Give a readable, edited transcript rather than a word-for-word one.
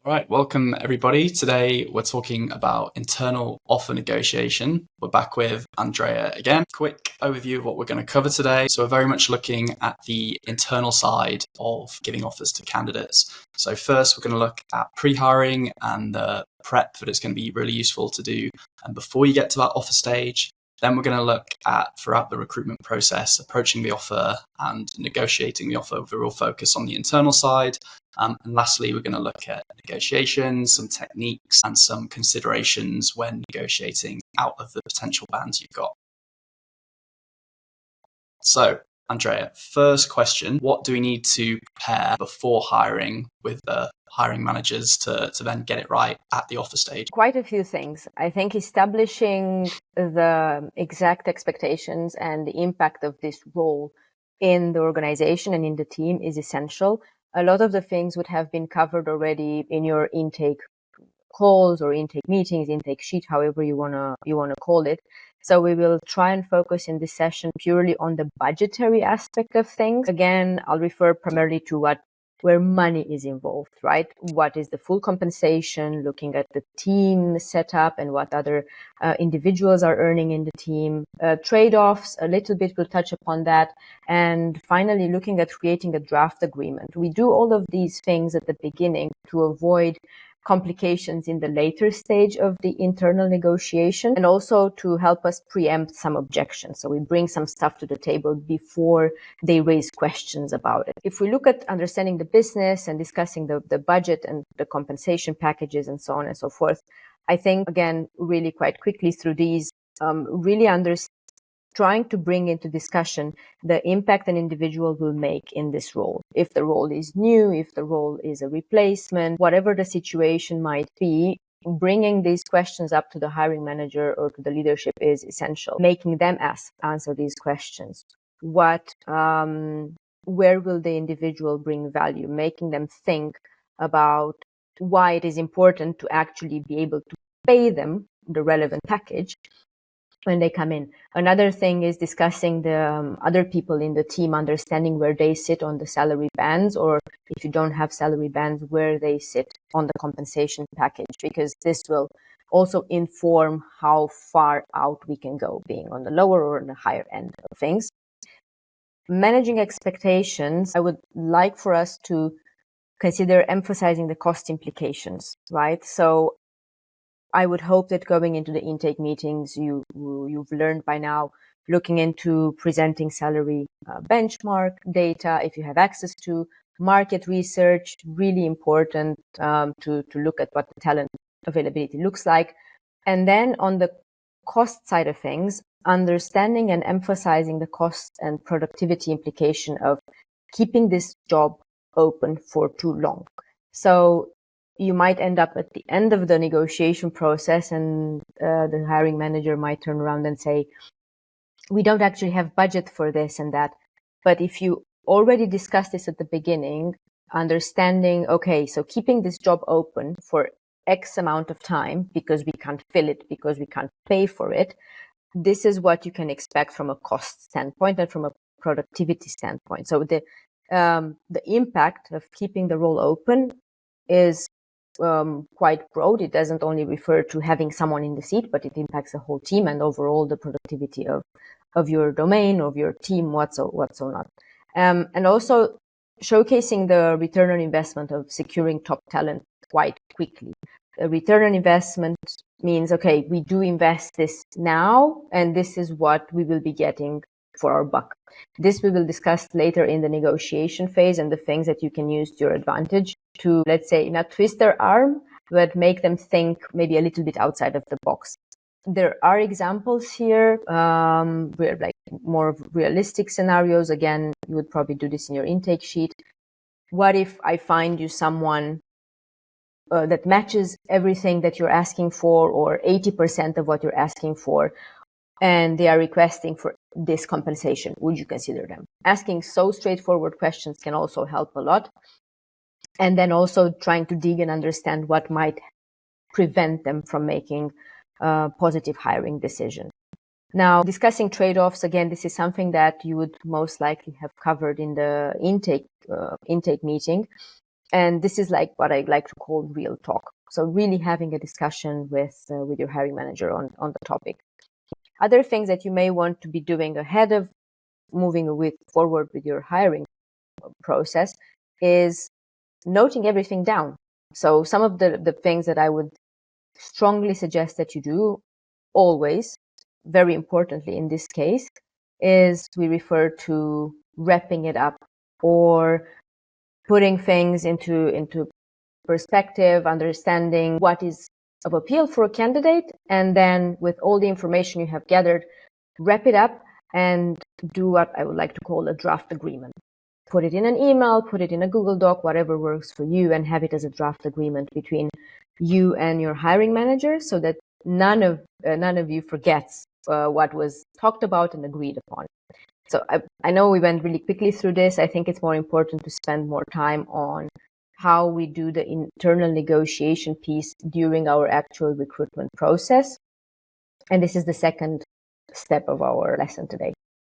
All right, welcome everybody. Today we're talking about internal offer negotiation. We're back with Andreea again. Quick overview of what we're going to cover today. So we're very much looking at the internal side of giving offers to candidates. So first we're going to look at pre-hiring and the prep that it's going to be really useful to do and before you get to that offer stage. Then we're going to look at throughout the recruitment process, approaching the offer and negotiating the offer with a real focus on the internal side. And lastly, we're going to look at negotiations, some techniques, and some considerations when negotiating out of the potential bands you've got. So, Andreea, first question, what do we need to prepare before hiring with the hiring managers to then get it right at the offer stage? Quite a few things. I think establishing the exact expectations and the impact of this role in the organization and in the team is essential. A lot of the things would have been covered already in your intake calls or intake meetings, intake sheet, however you wanna call it. So we will try and focus in this session purely on the budgetary aspect of things. Again, I'll refer primarily to where money is involved, right? What is the full compensation, looking at the team setup and what other individuals are earning in the team. Trade-offs, a little bit, we'll touch upon that. And finally, looking at creating a draft agreement. We do all of these things at the beginning to avoid complications in the later stage of the internal negotiation and also to help us preempt some objections. So we bring some stuff to the table before they raise questions about it. If we look at understanding the business and discussing the budget and the compensation packages and so on and so forth, I think, again, really quite quickly through these, really trying to bring into discussion the impact an individual will make in this role. If the role is new, if the role is a replacement, whatever the situation might be, bringing these questions up to the hiring manager or to the leadership is essential. Making them answer these questions. Where will the individual bring value? Making them think about why it is important to actually be able to pay them the relevant package when they come in. Another thing is discussing the other people in the team, understanding where they sit on the salary bands, or if you don't have salary bands, where they sit on the compensation package, because this will also inform how far out we can go, being on the lower or on the higher end of things. Managing expectations, I would like for us to consider emphasizing the cost implications, right? So I would hope that going into the intake meetings, you've learned by now, looking into presenting salary benchmark data, if you have access to market research, really important to look at what the talent availability looks like. And then on the cost side of things, understanding and emphasizing the cost and productivity implication of keeping this job open for too long. So you might end up at the end of the negotiation process and the hiring manager might turn around and say, we don't actually have budget for this and that. But if you already discussed this at the beginning, understanding, okay, so keeping this job open for X amount of time because we can't fill it, because we can't pay for it, this is what you can expect from a cost standpoint and from a productivity standpoint. So the impact of keeping the role open is quite broad. It doesn't only refer to having someone in the seat, but it impacts the whole team and overall the productivity of your domain, of your team, what's or not. And also showcasing the return on investment of securing top talent quite quickly. A return on investment means, okay, we do invest this now, and this is what we will be getting for our buck. This we will discuss later in the negotiation phase and the things that you can use to your advantage to, let's say, not twist their arm, but make them think maybe a little bit outside of the box. There are examples here, like more realistic scenarios. Again, you would probably do this in your intake sheet. What if I find you someone that matches everything that you're asking for, or 80% of what you're asking for, and they are requesting for this compensation? Would you consider them? Asking so straightforward questions can also help a lot. And then also trying to dig and understand what might prevent them from making a positive hiring decision. Now, discussing trade-offs, again, this is something that you would most likely have covered in the intake meeting. And this is like what I like to call real talk. So really having a discussion with your hiring manager on the topic. Other things that you may want to be doing ahead of moving forward with your hiring process is noting everything down. So some of the things that I would strongly suggest that you do always, very importantly in this case, is we refer to wrapping it up or putting things into perspective, understanding what is of appeal for a candidate, and then with all the information you have gathered, wrap it up and do what I would like to call a draft agreement. Put it in an email, put it in a Google Doc, whatever works for you, and have it as a draft agreement between you and your hiring manager, so that none of you forgets what was talked about and agreed upon. So I know we went really quickly through this. I think it's more important to spend more time on how we do the internal negotiation piece during our actual recruitment process. And this is the second step of our lesson today.